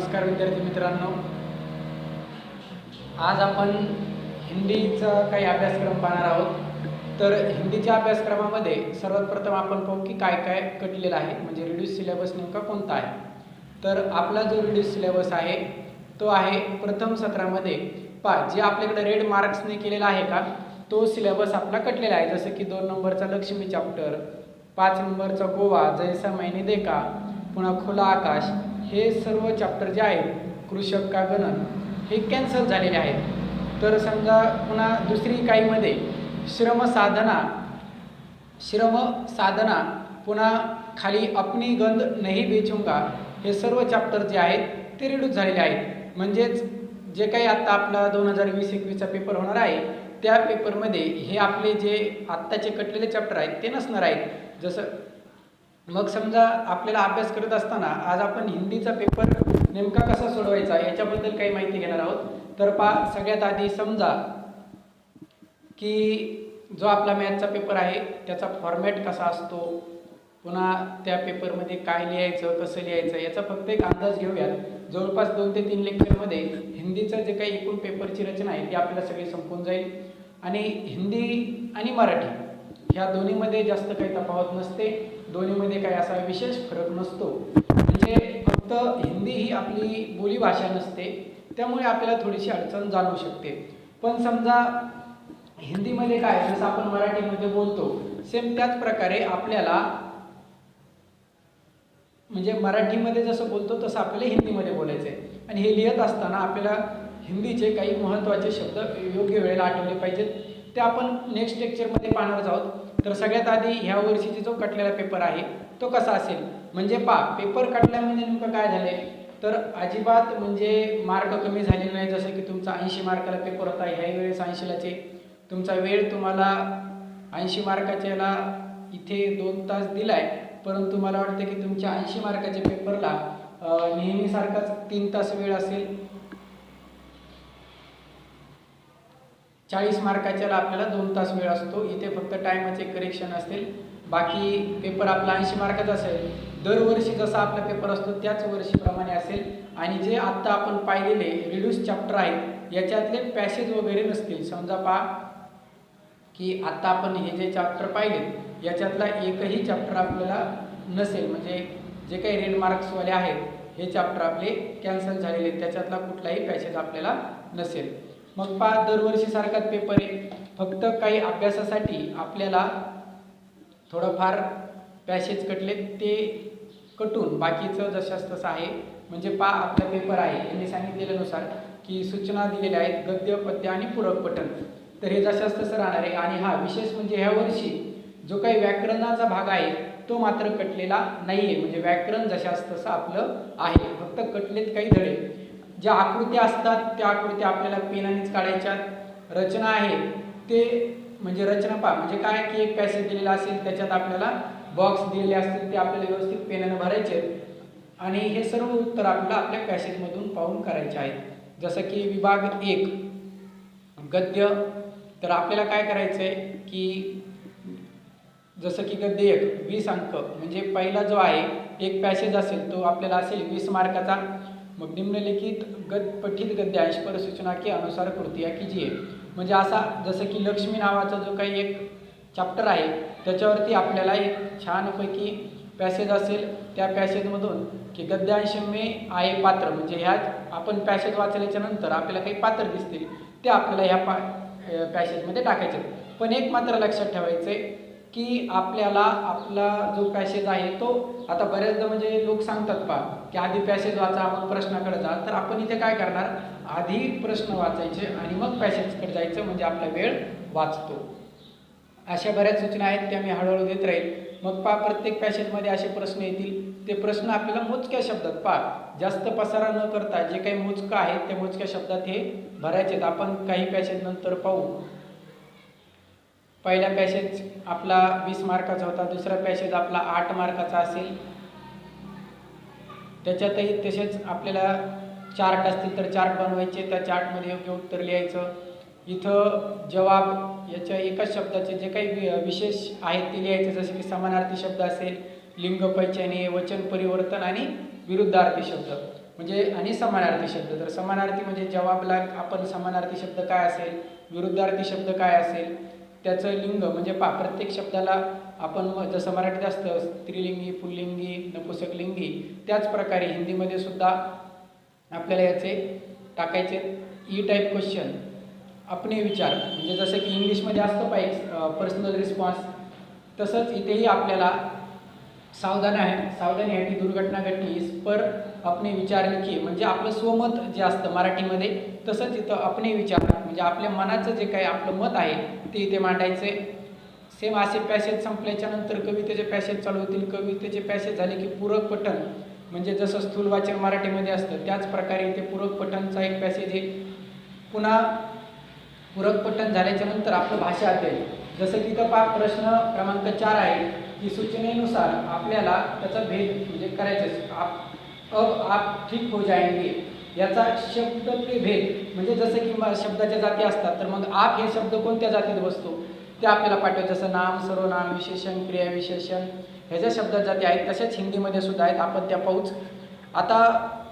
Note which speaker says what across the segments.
Speaker 1: नमस्कार विद्यार्थी मित्रांनो, आज आपण हिंदीचा काही अभ्यासक्रम पाहणार आहोत। तर हिंदीच्या अभ्यासक्रमामध्ये सर्वात प्रथम आपण पाहू की काय काय कटलेलं आहे, म्हणजे रिड्यूस सिलेबस नेमका कोणता आहे। तर आपला जो रिड्यूस सिलेबस आहे तो आहे प्रथम सत्रामध्ये जे आपल्याकडे रेड मार्क्सने केलेला आहे का तो सिलेबस आपला कटलेला आहे। जसं की 2 नंबरचा लक्ष्मी चॅप्टर, 5 नंबरचा गोवा, जैसा मैंने देखा, पुन्हा खुला आकाश, हे सर्व चॅप्टर जे आहेत, कृषक का गणन, हे कॅन्सल झालेले आहेत। तर समजा पुन्हा दुसरी काहीमध्ये श्रम साधना, पुन्हा खाली अपनी गंध नहीं बेचूंगा, हे सर्व चॅप्टर जे आहेत ते रिड्यूस झालेले आहेत। म्हणजेच जे काही आता आपला 2020-21चा पेपर होणार आहे त्या पेपरमध्ये हे आपले जे आत्ताचे कटलेले चॅप्टर आहेत ते नसणार आहेत। जसं मग समजा आपल्याला अभ्यास करत असताना आज आपण हिंदीचा पेपर नेमका कसा सोडवायचा याच्याबद्दल काही माहिती घेणार आहोत। तर सगळ्यात आधी समजा की जो आपला मॅथचा पेपर आहे त्याचा फॉर्मॅट कसा असतो, पुन्हा त्या पेपरमध्ये काय लिहायचं, कसं लिहायचं याचा फक्त एक अंदाज घेऊयात। जवळपास 2 ते 3 लेक्चरमध्ये हिंदीचं जे काही एकूण पेपरची रचना आहे ती आपल्याला सगळी संपून जाईल। आणि हिंदी आणि मराठी ह्या दोन्हीमध्ये जास्त काही तफावत नसते, दोन्हीमध्ये काही असा विशेष फरक नसतो। म्हणजे फक्त हिंदी ही आपली बोलीभाषा नसते, त्यामुळे आपल्याला थोडीशी अडचण जाणवू शकते। पण समजा हिंदीमध्ये काय, जसं आपण मराठीमध्ये बोलतो सेम त्याच प्रकारे आपल्याला, म्हणजे मराठीमध्ये जसं बोलतो तसं आपल्याला हिंदीमध्ये बोलायचं आहे। आणि हे लिहित असताना आपल्याला हिंदीचे काही महत्त्वाचे शब्द योग्य वेळेला आठवले पाहिजेत, ते आपण नेक्स्ट लेक्चरमध्ये पाहणार आहोत। तर सगळ्यात आधी ह्या वर्षीचा जो कटलेला पेपर आहे तो कसा असेल, म्हणजे पेपर कटला म्हणजे नेमकं काय झाले, तर अजिबात म्हणजे मार्क कमी झालेले नाही। जसं की तुमचा 80 मार्काला पेपर होता, ह्या वेळेस 80लाचे तुमचा वेळ तुम्हाला 80 मार्काच्याला इथे 2 तास दिलाय, परंतु मला वाटतं की तुमच्या 80 मार्काच्या पेपरला नेहमीसारखाच 3 तास वेळ असेल। 40 मार्काच्याला आपल्याला 2 तास वेळ असतो, इथे फक्त टायमाचे करेक्शन असेल, बाकी पेपर आपला 80 मार्काचा असेल। दरवर्षी जसा आपला पेपर असतो त्याच वर्षीप्रमाणे असेल। आणि जे आत्ता आपण पाहिलेले रिड्यूस चॅप्टर आहेत याच्यातले पॅसेज वगैरे नसतील। समजा की आत्ता आपण हे जे चॅप्टर पाहिले याच्यातला एकही चॅप्टर आपल्याला नसेल, म्हणजे जे काही रेड मार्क्सवाले आहेत हे चॅप्टर आपले कॅन्सल झालेले आहेत, त्याच्यातला कुठलाही पॅसेज आपल्याला नसेल। मग दरवर्षी सारखाच पेपर आहे, फक्त काही अभ्यासासाठी आपल्याला थोडंफार पॅसेज कटले ते कटून बाकीचं जशास तसं आहे। म्हणजे आपला पेपर आहे यांनी सांगितलेल्यानुसार की सूचना दिलेल्या आहेत गद्य, पद्य आणि पूरक पठण, तर हे जशास तसं राहणार आहे। आणि विशेष म्हणजे ह्या वर्षी जो काही व्याकरणाचा भाग आहे तो मात्र कटलेला नाही आहे, म्हणजे व्याकरण जशास तसं आपलं आहे, फक्त कटलेत काही धडे। ज्या आकृत्या असतात त्या आकृत्या आपल्याला पेनानेच काढायच्या। रचना आहे ते म्हणजे रचना म्हणजे काय की एक पॅसेज दिलेला असेल त्याच्यात आपल्याला बॉक्स दिलेले असतील ते आपल्याला व्यवस्थित पेनाने भरायचे आणि हे सर्व उत्तर आपल्याला आपल्या पॅसेजमधून पाहून करायचे आहेत। जसं की विभाग 1 गद्य, तर आपल्याला काय करायचं आहे की जसं की गद्य 1 20 अंक, म्हणजे पहिला जो आहे एक पॅसेज असेल तो आपल्याला असेल 20 मार्काचा। मग निम्नलिखित पठित गद्यांश पर सूचना के अनुसार कृतिया कीजिए, म्हणजे असा जसं की लक्ष्मी नावाचा जो काही एक चॅप्टर आहे त्याच्यावरती आपल्याला एक छानपैकी पॅसेज असेल, त्या पॅसेजमधून की गद्यांश में आए पात्र, म्हणजे ह्यात आपण पॅसेज वाचल्याच्या नंतर आपल्याला काही पात्र दिसतील ते आपल्याला ह्या पॅसेजमध्ये टाकायचे। पण एक मात्र लक्षात ठेवायचं आहे की आपल्याला आपला जो पॅसेज आहे तो, आता बऱ्याचदा म्हणजे लोक सांगतात की आधी पॅसेज वाचा मग प्रश्नाकडे जा, तर आपण इथे काय करणार, आधी प्रश्न वाचायचे आणि मग पॅसेजकडे जायचं, म्हणजे आपला वेळ वाचतो। अशा बऱ्याच सूचना आहेत त्या मी हळूहळू देत राहील। मग प्रत्येक पॅसेजमध्ये असे प्रश्न येतील, ते प्रश्न आपल्याला मोजक्या शब्दात जास्त पसारा न करता जे काही मोजकं आहे त्या मोजक्या शब्दात हे भरायचे। आपण काही पॅसेज नंतर पाहू। पहिला पॅसेज आपला 20 मार्काचा होता, दुसरा पॅसेज आपला 8 मार्काचा असेल, त्याच्यातही तसेच आपल्याला चार्ट असतील तर चार्ट बनवायचे, त्या चार्टमध्ये योग्य उत्तर लिहायचं। इथं जवाब याच्या एकाच शब्दाचे जे काही विशेष आहेत ते लिहायचे, जसे की समानार्थी शब्द असेल, लिंग पैचाने, वचन परिवर्तन आणि विरुद्धार्थी शब्द। म्हणजे आणि समानार्थी शब्द. तर समानार्थी म्हणजे जवाबला आपण समानार्थी शब्द काय असेल, विरुद्धार्थी शब्द काय असेल, त्याचं लिंग म्हणजे प्रत्येक शब्दाला आपण जसं मराठीत असतं स्त्रीलिंगी, पुल्लिंगी, नपुंसकलिंगी, त्याच प्रकारे हिंदीमध्ये सुद्धा आपल्याला याचे टाकायचे. ई टाईप क्वेश्चन, अपने विचार, म्हणजे जसं की इंग्लिशमध्ये असतं पाहिजे पर्सनल रिस्पॉन्स, तसंच इथेही आपल्याला सावधान आहे, सावधानी आहे की दुर्घटना घडली इस पर अपने विचार लिखिए, म्हणजे आपलं स्वमत जे असतं मराठीमध्ये, तसंच इथं अपने विचार म्हणजे आपल्या मनाचं जे काही आपलं मत आहे ते इथे मांडायचे. सेम असे पॅसेज संपल्याच्या नंतर कवितेचे पॅसेज चालू होतील. कवितेचे पॅसेज झाले की पूरक पठण, म्हणजे जसं स्थूल वाचन मराठीमध्ये असतं त्याच प्रकारे इथे पूरक पठणचा एक पॅसेज आहे. पुन्हा पूरक पठण झाल्याच्या नंतर आपलं भाषा अध्ययन, जसं की इथं प्रश्न क्रमांक 4 आहे की सूचनेनुसार आपल्याला त्याचा भेद म्हणजे करायचा. अब आप ठीक हो जाएंगे याचा शब्द ते भेद, म्हणजे जसं की शब्दाच्या जाती असतात तर मग आप हे शब्द कोणत्या जातीत बसतो ते आपल्याला पाठवायचं. जसं नाम, सर्वनाम, विशेषण, क्रिया विशेषण ह्याच्या शब्दात जाती आहेत, तशाच हिंदीमध्ये सुद्धा आहेत, आपण त्या पाहूच. आता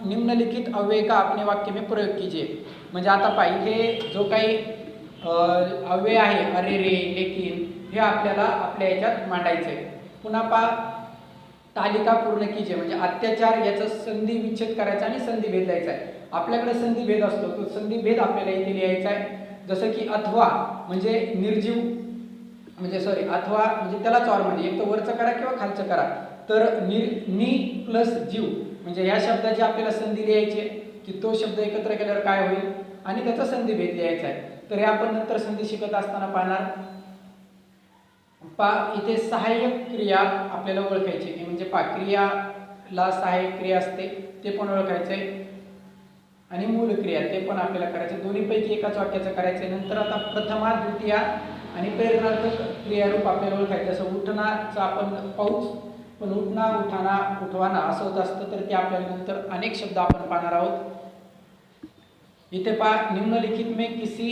Speaker 1: निम्नलिखित अव्यय का अपने वाक्य में प्रयोग कीजिए, म्हणजे आता हे जो काही अव्यय आहे अरे रे, लेकिन, हे आपल्याला आपल्या याच्यात मांडायचं आहे. पुन्हा तालिका पूर्ण कीजिए, म्हणजे अत्याचार याचा संधी विच्छेद करायचा आणि संधी भेद द्यायचा आहे. आपल्याकडे संधी भेद असतो, तो संधी भेद आपल्याला इथे लिहायचा आहे. जसं की अथवा म्हणजे निर्जीव, म्हणजे अथवा म्हणजे त्यालाच ऑर म्हणजे एक तर वरचं करा किंवा खालचं करा. तर नि प्लस जीव म्हणजे ह्या शब्दाची आपल्याला संधी लिहायची आहे की तो शब्द एकत्र केल्यावर काय होईल आणि त्याचा संधी भेद लिहायचा आहे. तर हे आपण नंतर संधी शिकत असताना पाहणार. इथे सहाय्यक क्रिया आपल्याला ओळखायची, म्हणजे क्रियाला सहाय्यक क्रिया असते ते पण ओळखायचं आहे आणि मूल क्रिया ते पण आपल्याला करायचे. दोन्हीपैकी एकाच वाक्याचं करायचं. नंतर आता प्रथमा, द्वितीया आणि प्रेरणार्थक क्रियारूप आपल्याला ओळखायचं. जसं उठणाचं आपण पाहूच, पण उठणा, उठाना, उठवाना असं होत असतं, तर ते आपल्याला नंतर अनेक शब्द आपण पाहणार आहोत. इथे निम्नलिखित में किसी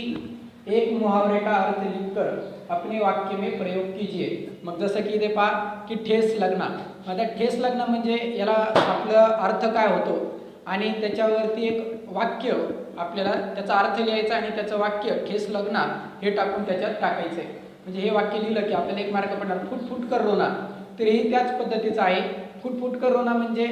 Speaker 1: एक मुहावरे का अर्थ लिखकर अपने वाक्य में प्रयोग कीजिए. मग जसं की इथे की ठेस लग्न, आता ठेस लग्न म्हणजे याला आपला अर्थ काय होतो आणि त्याच्यावरती एक वाक्य आपल्याला त्याचा अर्थ लिहायचा आणि त्याचं वाक्य ठेस लग्न हे टाकून त्याच्यात टाकायचं आहे. म्हणजे हे वाक्य लिहिलं की आपल्याला एक मार्क पडणार. फुट कर रोना, तर हे त्याच पद्धतीचं आहे. फुट कर रोना म्हणजे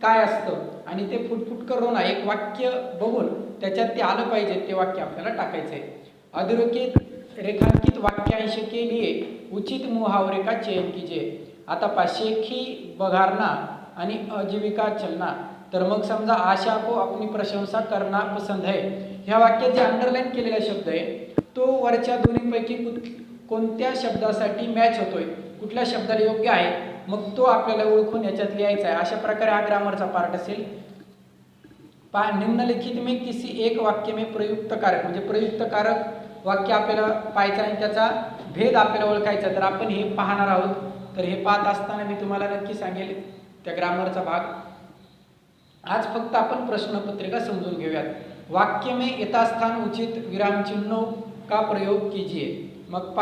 Speaker 1: काय असतं आणि ते फुट कर रोना एक वाक्य बघून त्याच्यात ते आलं पाहिजे, ते वाक्य आपल्याला टाकायचं आहे. अधोरेखित रेखांकित वाक्यांश के लिए उचित मुहावरे का चयन कीजिए. आता शेखी बघारना आणि आजीविका चलना, तर मग समजा आशा को अपनी प्रशंसा करना पसंद है, ह्या वाक्यात जे अंडरलाईन केलेला शब्द आहे तो वरच्या दोन्हीपैकी कोणत्या शब्दासाठी मॅच होतोय, कुठल्या शब्दाला योग्य आहे, मग तो आपल्याला ओळखून याच्यात लिहायचा आहे. अशा प्रकारे हा ग्रामरचा पार्ट असेल. निम्नलिखित में किसी एक वाक्य में प्रयुक्त कारक, म्हणजे प्रयुक्त कारक वाक्य आपल्याला पाहायचं आणि त्याचा भेद आपल्याला ओळखायचा. तर आपण हे पाहणार आहोत. तर हे पाहत असताना मी तुम्हाला नक्की सांगेल त्या ग्रामरचा भाग. आज फक्त आपण प्रश्नपत्रिका समजून घेऊयात. वाक्य में यथास्थान उचित विराम चिन्हों का प्रयोग कीजिए. मग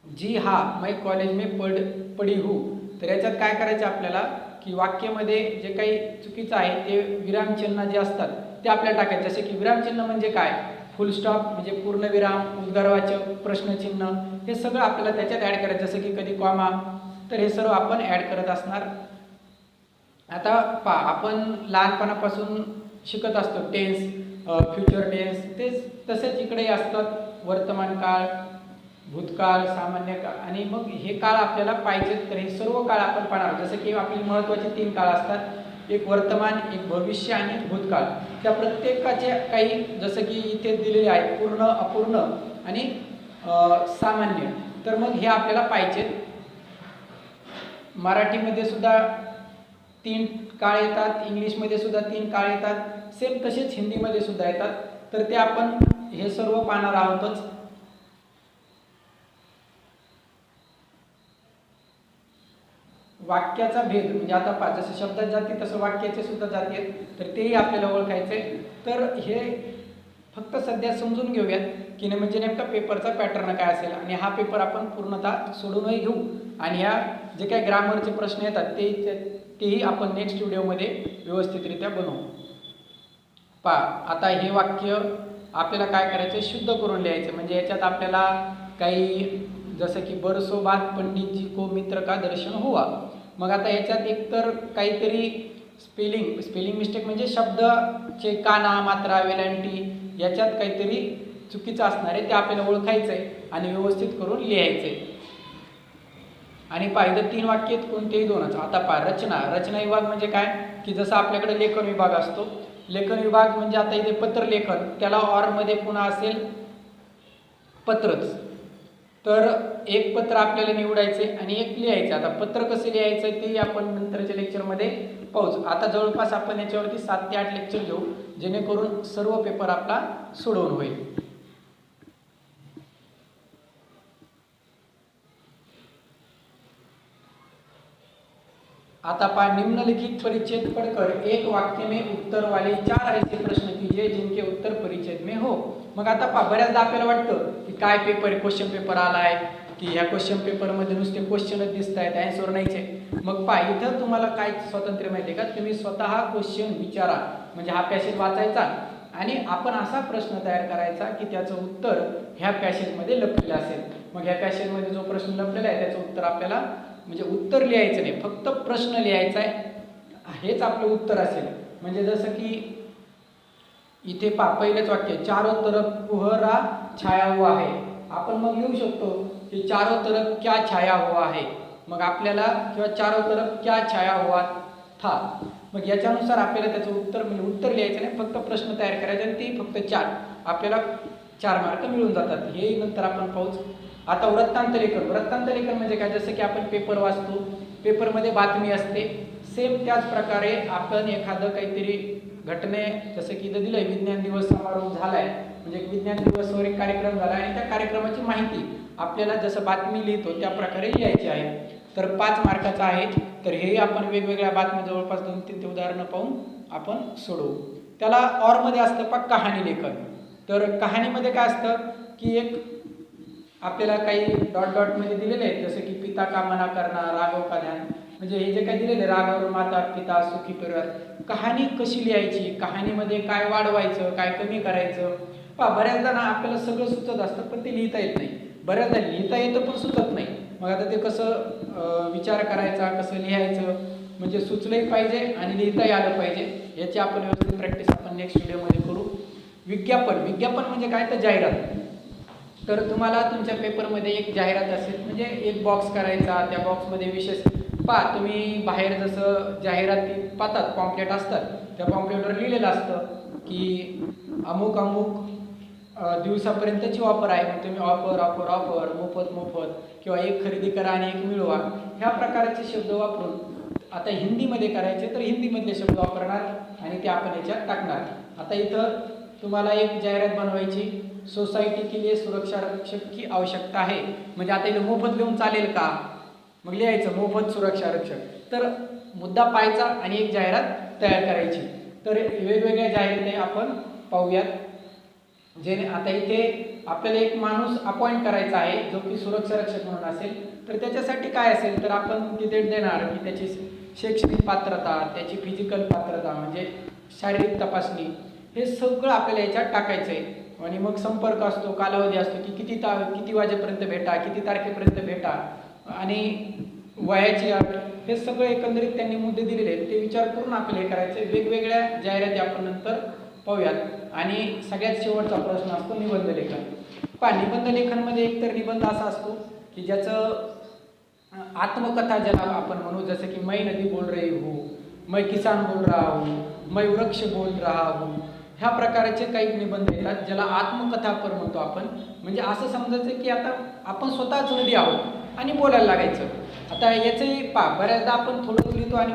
Speaker 1: जी हा मैं कॉलेज में पढ़ी हूँ, तर याच्यात काय करायचं आपल्याला की वाक्यामध्ये जे काही चुकीचं आहे ते विरामचिन्ह जे असतात ते आपल्याला टाकायचे. जसे की विरामचिन्ह म्हणजे काय, फुल स्टॉप म्हणजे पूर्णविराम, उद्गारवाचक, प्रश्नचिन्ह, हे सगळं आपल्याला त्याच्यात ॲड करायचं. जसं की कधी कॉमा, तर हे सर्व आपण ॲड करत असणार. आता आपण लहानपणापासून शिकत असतो टेन्स, फ्युचर टेन्स, तेच तसेच इकडे असतात. वर्तमान काळ, भूतकाळ, सामान्य काळ आणि मग हे काळ आपल्याला पाहिजेत. तर हे सर्व काळ आपण पाहणार. जसं की आपली महत्त्वाचे 3 काळ असतात, एक वर्तमान, एक भविष्य आणि एक भूतकाळ. त्या प्रत्येकाचे काही जसं की इथे दिलेले आहेत पूर्ण, अपूर्ण आणि सामान्य. तर मग हे आपल्याला पाहिजेत. मराठीमध्ये सुद्धा 3 काळ येतात, इंग्लिशमध्ये सुद्धा 3 काळ येतात, सेम तसेच हिंदीमध्ये सुद्धा येतात. तर ते आपण हे सर्व पाहणार आहोतच. वाक्याचा भेद म्हणजे आता जसं शब्दात जाती तसं वाक्याचे सुद्धा जाती आहेत, तर तेही आपल्याला ओळखायचे. तर हे फक्त सध्या समजून घेऊयात की म्हणजे नेमका पेपरचा पॅटर्न काय असेल आणि हा पेपर आपण पूर्णतः सोडूनही घेऊ आणि ह्या जे काही ग्रामरचे प्रश्न येतात तेही आपण नेक्स्ट व्हिडिओमध्ये व्यवस्थितरित्या बनवू. आता हे वाक्य आपल्याला काय करायचं, शुद्ध करून लिहायचं. म्हणजे याच्यात आपल्याला काही जसं की बरसो बाद पंडित जी को मित्र का दर्शन हुआ. मग आता याच्यात एकतर काहीतरी स्पेलिंग मिस्टेक म्हणजे शब्दचे काना मात्रा वेलांटी याच्यात काहीतरी चुकीचं असणार आहे, ते आपल्याला ओळखायचं आहे आणि व्यवस्थित करून लिहायचं आहे. आणि इथं 3 वाक्य आहेत, कोणतेही 2च. आता रचना विभाग म्हणजे काय की जसं आपल्याकडे लेखन विभाग असतो, लेखन विभाग म्हणजे आता इथे पत्रलेखन, त्याला ऑरमध्ये पुन्हा असेल पत्रच. तर एक पत्र आपल्याला निवडायचे आणि एक लिहायचं. आता पत्र कसं लिहायचं ते आपण नंतरच्या लेक्चरमध्ये पाहूच. आता जवळपास आपण याच्यावरती 7 ते 8 लेक्चर घेऊ, जेणेकरून सर्व पेपर आपला सोडवून होईल. आता निम्नलिखित परिच्छेद पढ़कर एक वाक्य में उत्तर वाले 4 ऐसे प्रश्न कीजिए जिनके उत्तर परिच्छेद में हो. मग आता बऱ्याचदा आपल्याला वाटतं की काय पेपर क्वेश्चन पेपर आलाय की ह्या क्वेश्चन पेपरमध्ये नुसते क्वेश्चनच दिसत आहेत, आन्सर नाहीचे. मग इथं तुम्हाला काय स्वातंत्र्य माहिती आहे का, तुम्ही स्वतः क्वेश्चन विचारा. म्हणजे हा पॅसेज वाचायचा आणि आपण असा प्रश्न तयार करायचा की त्याचं उत्तर ह्या पॅसेजमध्ये लपलेलं असेल. मग ह्या पॅसेजमध्ये जो प्रश्न लपलेला आहे त्याचं उत्तर आपल्याला म्हणजे उत्तर लिहायचं नाही, फक्त प्रश्न लिहायचा आहे, हेच आपलं उत्तर असेल. म्हणजे जसं की इथे पहिलंच वाक्य चारों तरफ कुहरा छाया हुआ है. आपण मग लिहू शकतो की चारों तरफ क्या छाया हुआ है. मग आपल्याला किंवा चारों तरफ क्या छाया हुआ था. मग याच्यानुसार आपल्याला त्याचं उत्तर म्हणजे उत्तर लिहायचं नाही, फक्त प्रश्न तयार करायचे आणि ते फक्त 4 आपल्याला 4 मार्क मिळून जातात. हे नंतर आपण पाहूच. आता वृत्तांत लेखन म्हणजे काय, जसं की आपण पेपर वाचतो, पेपरमध्ये बातमी असते, सेम त्याच प्रकारे आपण एखादं काहीतरी घटने जसं की इथं दिलंय विज्ञान दिवस समारोह झालाय, म्हणजे विज्ञान दिवसवर एक कार्यक्रम झाला आणि त्या कार्यक्रमाची माहिती आपल्याला जसं बातमी लिहितो त्या प्रकारे लिहायची आहे. तर 5 मार्काचा आहे. तर हे आपण वेगवेगळ्या बातमी जवळपास 2-3 उदाहरणं पाहून आपण सोडवू. त्याला ऑरमध्ये असतं कहाणी लेखन. तर कहाणीमध्ये काय असतं की एक आपल्याला काही डॉट मध्ये दिलेले आहेत, जसं की पिता का मना करना, राघव का ध्यान, म्हणजे हे जे काही दिलेले राघव माता पिता सुखी परिवार. कहाणी कशी लिहायची, कहाणीमध्ये काय वाढवायचं काय कमी करायचं. बऱ्याचदा ना आपल्याला सगळं सुचत असतं पण ते लिहिता येत नाही. बऱ्याचदा लिहिता येतं पण सुचत नाही. मग आता ते कसं विचार करायचा, कसं लिहायचं, म्हणजे सुचलंही पाहिजे आणि लिहिताही आलं पाहिजे. याची आपण व्यवस्थित प्रॅक्टिस आपण नेक्स्ट व्हिडिओमध्ये करू. विज्ञापन म्हणजे काय तर जाहिरात. तर तुम्हाला तुमच्या पेपरमध्ये एक जाहिरात असेल म्हणजे एक बॉक्स करायचा, त्या बॉक्समध्ये विशेष तुम्ही बाहेर जसं जाहिराती पाहतात पॉम्पलेट असतात, त्या पॉम्पलेटवर लिहिलेलं असतं की अमुक दिवसापर्यंतची ऑफर आहे. मग तुम्ही ऑफर मोफत किंवा एक खरेदी करा आणि एक मिळवा, ह्या प्रकारचे शब्द वापरून. आता हिंदीमध्ये करायचे तर हिंदीमधले शब्द वापरणार आणि ते आपण याच्यात टाकणार. आता इथं तुम्हाला एक जाहिरात बनवायची, सोसायटी के लिए सुरक्षा रक्षक की आवश्यकता आहे. म्हणजे आता इथं मोफत लिहून चालेल का, मग लिहायचं मोफत सुरक्षा रक्षक. तर मुद्दा पाहायचा आणि एक जाहिरात तयार करायची. तर वेगवेगळ्या जाहिराती आपण पाहूयात. जे आता इथे आपल्याला एक माणूस अपॉइंट करायचा आहे जो की सुरक्षा रक्षक म्हणून असेल. तर त्याच्यासाठी काय असेल तर आपण तिथे देणार की त्याची शैक्षणिक पात्रता, त्याची फिजिकल पात्रता म्हणजे शारीरिक तपासणी, हे सगळं आपल्याला याच्यात टाकायचं आहे. आणि मग संपर्क असतो, कालावधी असतो की किती वाजेपर्यंत भेटा, किती तारखेपर्यंत भेटा आणि वयाची अट, हे सगळे एकंदरीत त्यांनी मुद्दे दिलेले आहेत. ते विचार करून आपल्याला हे करायचं. वेगवेगळ्या जाहिराती आपण नंतर पाहूयात. आणि सगळ्यात शेवटचा प्रश्न असतो निबंध लेखन. निबंध लेखनमध्ये एकतर निबंध असा असतो की ज्याचं आत्मकथा ज्याला आपण म्हणू, जसं की मैं नदी बोल रही हूँ, मैं किसान बोल रहा हूँ, मैं वृक्ष बोल रहा हूँ, ह्या प्रकारचे काही निबंध येतात ज्याला आत्मकथा आपण म्हणतो आपण. म्हणजे असं समजायचं की आता आपण स्वतःच नदी आहोत आणि बोलायला लागायचं. आता याचंही बऱ्याचदा आपण थोडं लिहितो आणि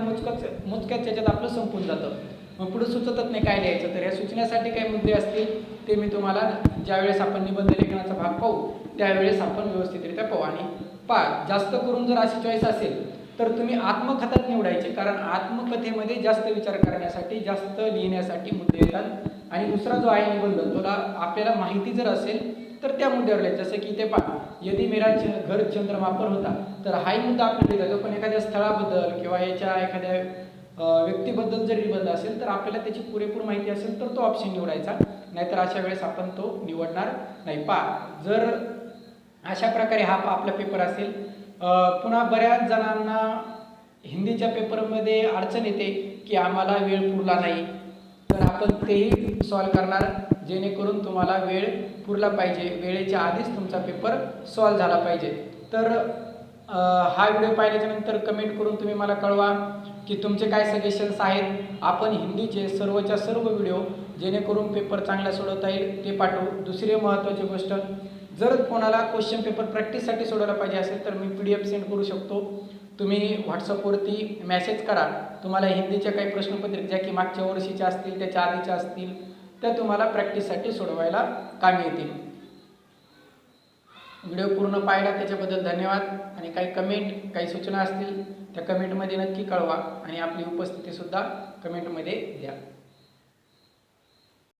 Speaker 1: मोजक्याच याच्यात आपलं संपून जातं, मग पुढे सुचतच नाही काय लिहायचं. तर या सुचण्यासाठी काही मुद्दे असतील ते मी तुम्हाला ज्यावेळेस आपण निबंध लेखनाचा भाग पाहू त्यावेळेस आपण व्यवस्थितरित्या पाहू. आणि जास्त करून जर अशी चॉईस असेल तर तुम्ही आत्मकथाच निवडायचे, कारण आत्मकथेमध्ये जास्त विचार करण्यासाठी जास्त लिहिण्यासाठी मुद्दे येतात. आणि दुसरा जो आहे निबंध, तुला आपल्याला माहिती जर असेल तर त्या मुद्द्यावर लिहायचं. जसं की इथे यदि मेरा घर चंद्रमा पर होता, तर हाही मुद्दा आपल्याला लिहिता येतो. पण एखाद्या स्थळाबद्दल किंवा याच्या एखाद्या व्यक्तीबद्दल जर निबंध असेल तर आपल्याला त्याची पुरेपूर माहिती असेल तर तो ऑप्शन निवडायचा, नाहीतर अशा वेळेस आपण तो निवडणार नाही. जर अशा प्रकारे हा आपला पेपर असेल. पुन्हा बऱ्याच जणांना हिंदीच्या पेपरमध्ये अडचण येते की आम्हाला वेळ पुरला नाही, तर आपण तेही सॉल्व करणार जेणेकरून तुम्हाला वेळ पुरला पाहिजे, वेळेच्या आधीच तुमचा पेपर सॉल्व झाला पाहिजे. तर हा व्हिडिओ पाहिल्याच्या नंतर कमेंट करून तुम्ही मला कळवा की तुमचे काय सजेशन्स आहेत. आपण हिंदीचे सर्वच्या सर्व व्हिडिओ जेणेकरून पेपर चांगला सोडवता येईल ते पाठवू. दुसरी महत्त्वाची गोष्ट, जर कोणाला क्वेश्चन पेपर प्रॅक्टिससाठी सोडवला पाहिजे असेल तर मी PDF सेंड करू शकतो. तुम्ही व्हॉट्सअपवरती मेसेज करा. तुम्हाला हिंदीच्या काही प्रश्नपत्रिका ज्या की मागच्या वर्षीच्या असतील, त्याच्या आधीच्या असतील, त्या तुम्हाला प्रॅक्टिससाठी सोडवायला कामी येतील. व्हिडिओ पूर्ण पाहिला त्याच्याबद्दल धन्यवाद. आणि काही सूचना असतील त्या कमेंटमध्ये नक्की कळवा आणि आपली उपस्थितीसुद्धा कमेंटमध्ये द्या.